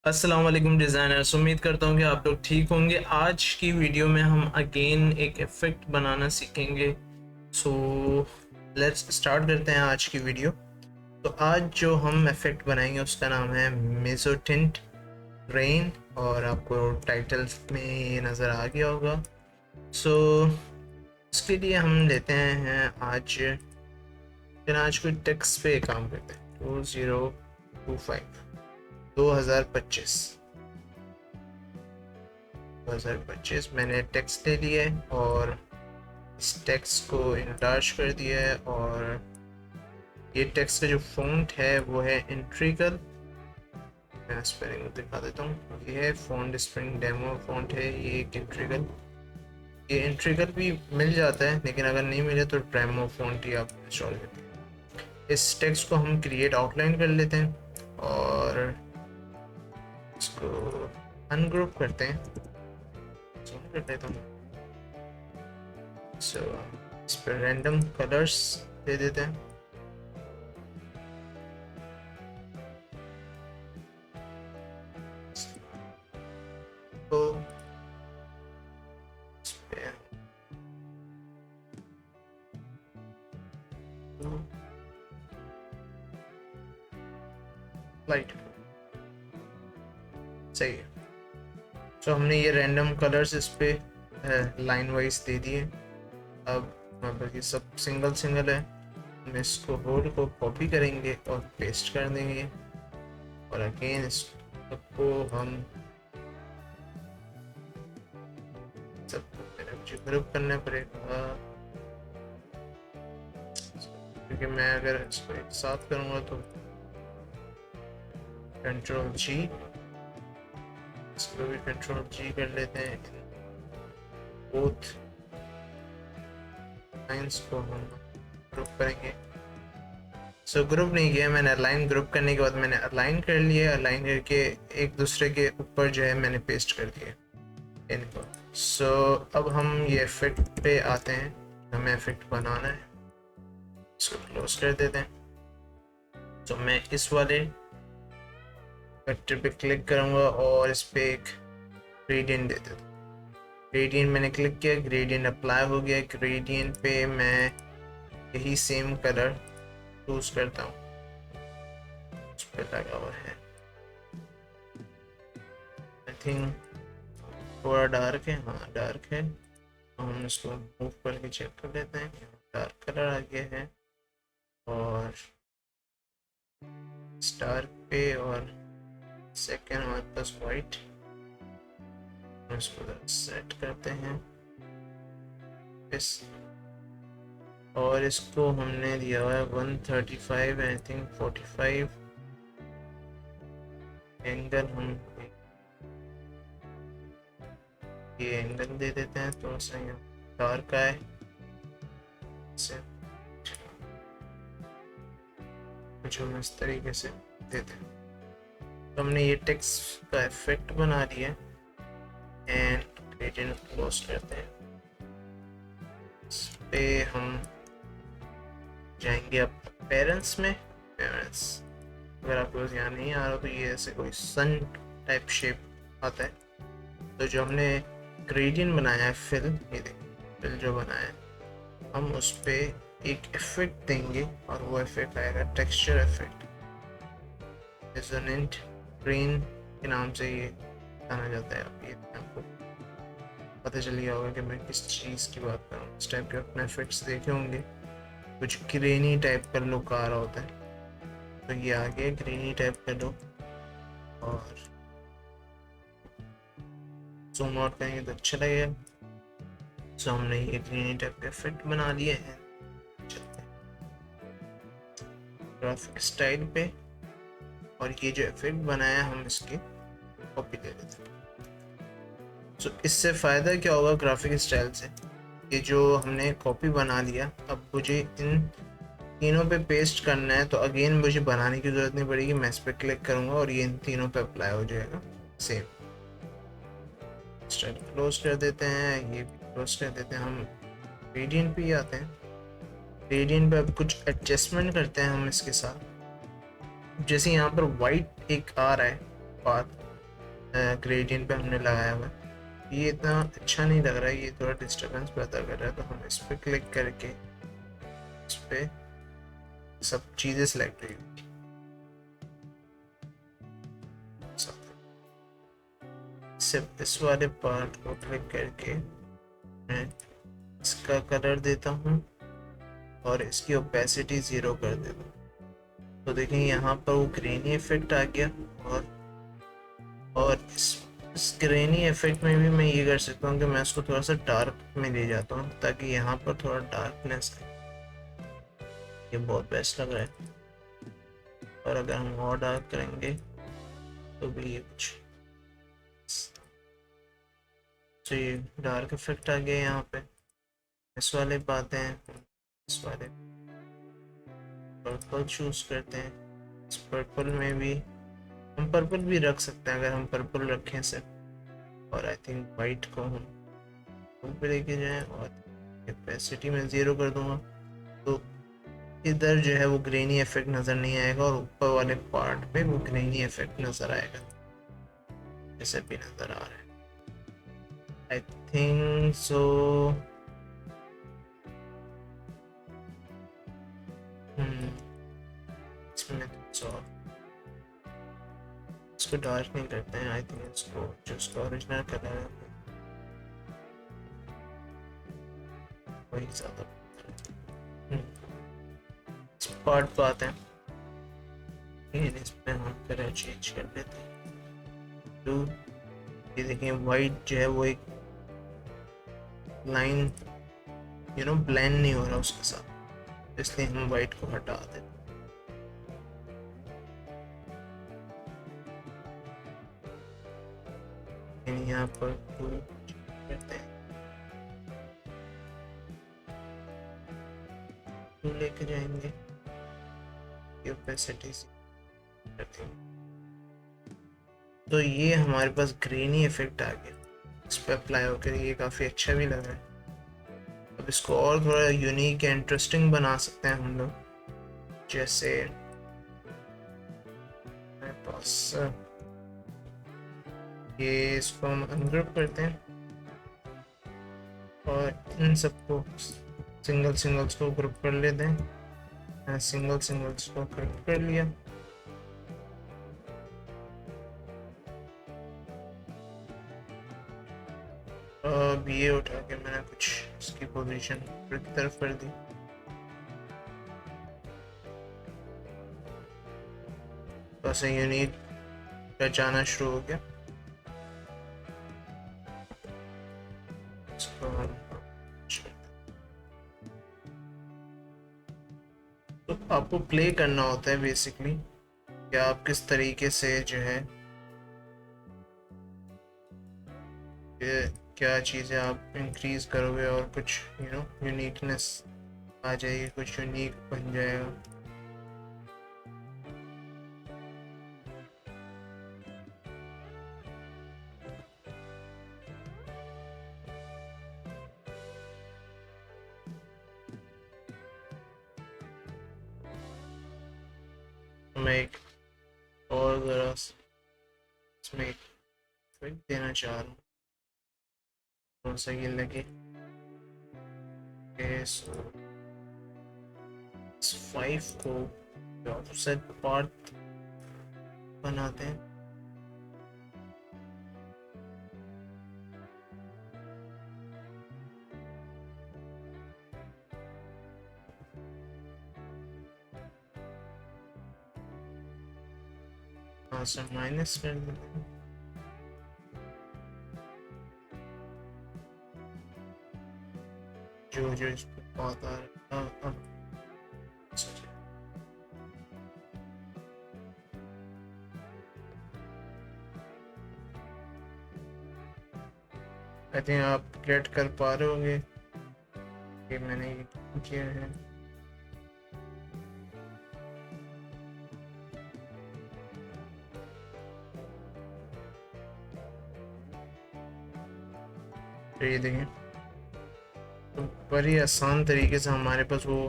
अस्सलाम वालेकुम डिज़ाइनर्स। उम्मीद करता हूँ कि आप लोग ठीक होंगे। आज की वीडियो में हम अगेन एक इफ़ेक्ट बनाना सीखेंगे। सो लेट्स स्टार्ट करते हैं आज की वीडियो। तो आज जो हम इफ़ेक्ट बनाएंगे उसका नाम है मेज़ोटिंट रेन, और आपको टाइटल में ये नज़र आ गया होगा। सो इसके लिए हम लेते हैं आज कोई टेक्स्ट पे काम करते हैं। 2025 मैंने टेक्स्ट ले लिया है और इस टेक्स्ट को इंलार्ज कर दिया है। और ये टेक्स्ट का जो फ़ॉन्ट है वो है इंट्रीगल। मैं स्पेलिंग दिखा देता हूँ। ये है फ़ॉन्ट स्प्रिंग डेमो फ़ॉन्ट है, ये एक इंट्रीगल। ये इंट्रीगल भी मिल जाता है, लेकिन अगर नहीं मिले तो डेमो फ़ॉन्ट ही आप इंस्टॉल करते हैं। इस टेक्स्ट को हम क्रिएट आउटलाइन कर लेते हैं और इसको अनग्रुप करते हैं। कर लेता हूँ। सो इस पर रैंडम कलर्स दे देते हैं। तो इस पे लाइट सही है। तो हमने ये रैंडम कलर्स इस पे लाइन वाइज दे दिए। अब यहाँ पर ये सब सिंगल सिंगल है। हम इसको होल्ड को कॉपी करेंगे और पेस्ट कर देंगे, और अगेन इसको हम सबको मुझे ग्रुप करना पड़ेगा, क्योंकि मैं अगर इसको एक साथ करूँगा तो कंट्रोल जी, इसको भी कंट्रोल जी कर लेते हैं। बोथ लाइन्स को हम ग्रुप करेंगे। सो ग्रुप नहीं किया मैंने, अलाइन ग्रुप करने के बाद मैंने अलाइन कर लिया। अलाइन करके एक दूसरे के ऊपर जो है मैंने पेस्ट कर दिया इनको। सो अब हम ये इफेक्ट पे आते हैं। हमें इफेक्ट बनाना है, इसको क्लोज कर देते हैं। तो मैं इस वाले वेक्टर पे क्लिक करूँगा और इस पे एक ग्रेडियंट दे देता हूँ। ग्रेडियंट मैंने क्लिक किया, ग्रेडियंट अप्लाई हो गया। ग्रेडियंट पे मैं यही सेम कलर चूज करता हूँ, उस पे लगा हुआ है। आई थिंक थोड़ा डार्क है, हाँ डार्क है। हम इसको मूव करके चेक कर लेते हैं। डार्क कलर आ गया है और स्टार पे, और सेकेंड हमारे पास वाइट। इसको सेट करते हैं इस, और इसको हमने दिया हुआ है 135 आई थिंक 45 एंगल। हम ये एंगल दे देते हैं थोड़ा सा यहाँ डार्क आए से, कुछ हम इस तरीके से देते हैं। तो हमने ये टेक्स्ट का इफेक्ट बना दिया एंड ग्रेडियंट क्लोज करते हैं। इस पे हम जाएंगे अब पेरेंट्स में। पेरेंट्स अगर आपको यहाँ नहीं आ रहा तो ये ऐसे कोई सन टाइप शेप आता है। तो जो हमने ग्रेडियंट बनाया है फिल, ये देखिए फिल जो बनाया है, हम उस पे एक इफेक्ट देंगे और वो इफेक्ट आएगा टेक्सचर इफेक्ट। मेज़ोटिंट ग्रीन के नाम से ये जाना जाता है। अब ये आपको पता चल गया होगा कि मैं किस चीज़ की बात कर रहा हूँ। इस टाइप के अपने इफेक्ट्स देखे होंगे, कुछ ग्रेनी टाइप का लुक आ रहा होता है। तो ये आ गया ग्रेनी टाइप का लुक, और जूम आउट करेंगे तो अच्छा लगेगा। सो हमने ये ग्रीनी टाइप का इफेक्ट बना लिए हैं। चलते हैं ग्राफिक स्टाइल पे, और ये जो इफेक्ट बनाया हम इसकी कॉपी ले लेते हैं। सो इससे फ़ायदा क्या होगा ग्राफिक स्टाइल से, ये जो हमने कॉपी बना लिया, अब मुझे इन तीनों पे पेस्ट करना है। तो अगेन मुझे बनाने की ज़रूरत नहीं पड़ेगी, मैं इस पर क्लिक करूँगा और ये इन तीनों पे अप्लाई हो जाएगा सेम। स्टाइल क्लोज कर देते हैं, ये भी क्लोज कर देते हैं। हम ग्रेडियंट पे ही आते हैं। ग्रेडियंट पे अब कुछ एडजस्टमेंट करते हैं हम इसके साथ। जैसे यहाँ पर वाइट एक आ रहा है पाथ, ग्रेडियंट पे हमने लगाया हुआ है। ये इतना अच्छा नहीं लग रहा है, ये थोड़ा डिस्टर्बेंस पैदा कर रहा है, तो हम इस पर क्लिक करके इस पर सब चीज़ें सेलेक्ट हुई सिर्फ इस वाले पार्ट को क्लिक करके मैं इसका कलर देता हूँ और इसकी ओपेसिटी 0 कर देता हूँ। तो देखें यहाँ पर वो ग्रेनी इफेक्ट आ गया। और इस ग्रेनी इफेक्ट में भी मैं ये कर सकता हूँ कि मैं इसको थोड़ा सा डार्क में ले जाता हूँ ताकि यहाँ पर थोड़ा डार्कनेस है। ये बहुत बेस्ट लग रहा है। और अगर हम और डार्क करेंगे तो भी ये कुछ तो ये डार्क इफेक्ट आ गया यहाँ पे। इस वाले पाते हैं, इस वाले पर्पल चूज करते हैं। इस पर्पल में भी हम पर्पल भी रख सकते हैं अगर हम पर्पल रखें से। और आई थिंक वाइट को हम ऊपर लेके जाएं और कैपेसिटी में 0 कर दूंगा, तो इधर जो है वो ग्रेनी इफेक्ट नज़र नहीं आएगा और ऊपर वाले पार्ट पे वो ग्रेनी इफेक्ट नज़र आएगा, जैसे भी नज़र आ रहा है। I think so. इसमें इसको डार्क नहीं करते हैं। आई थिंक इसको जो इसका ओरिजिनल कलर है वही ज़्यादा पार्ट पे आते हैं। इसमें हम कलर चेंज कर लेते हैं। तो ये देखिए वाइट जो है वो एक लाइन ब्लेंड नहीं हो रहा उसके साथ, इसलिए हम वाइट को हटा देते हैं। यहाँ पर करते हैं, लेके जाएंगे ओपेसिटी करते हैं। तो ये हमारे पास ग्रेनी इफेक्ट आ गया, इस पर अप्लाई होकर ये काफ़ी अच्छा भी लग रहा है। अब इसको और थोड़ा यूनिक या इंटरेस्टिंग बना सकते हैं हम लोग, जैसे मेरे पास ये इसको हम अनग्रुप करते हैं और इन सबको सिंगल्स को ग्रुप कर लेते हैं। सिंगल्स को ग्रुप कर लिया। अब ये उठा के मैंने कुछ इसकी पोजीशन ऊपर की तरफ कर दी। बस यूनिक पहचाना शुरू हो गया। तो आपको प्ले करना होता है बेसिकली, क्या आप किस तरीके से जो है क्या चीज़ें आप इंक्रीज करोगे और कुछ यूनिकनेस आ जाएगी, कुछ यूनिक बन जाएगा। मैं एक और ज़रा इसमें एक देना चाह रहा हूँ, थोड़ा सा ये लगे। इस 5 को ऑफसेट पार्ट बनाते हैं। हाँ सर, माइनस कर देते हैं। जो इस पर बात आ रहा है। आई थिंक आप गेट कर पा रहे होंगे कि मैंने ये किया है। तो ये देखें, तो बड़ी आसान तरीके से हमारे पास वो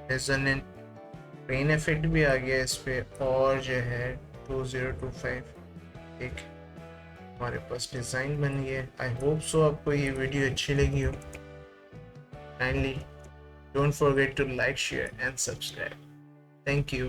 मेज़ोटिंट पेन इफेक्ट भी आ गया इस पे, और जो है 2025 एक हमारे पास डिज़ाइन बन गया। आई होप सो आपको ये वीडियो अच्छी लगी हो। Kindly don't forget to like, share and subscribe. Thank you.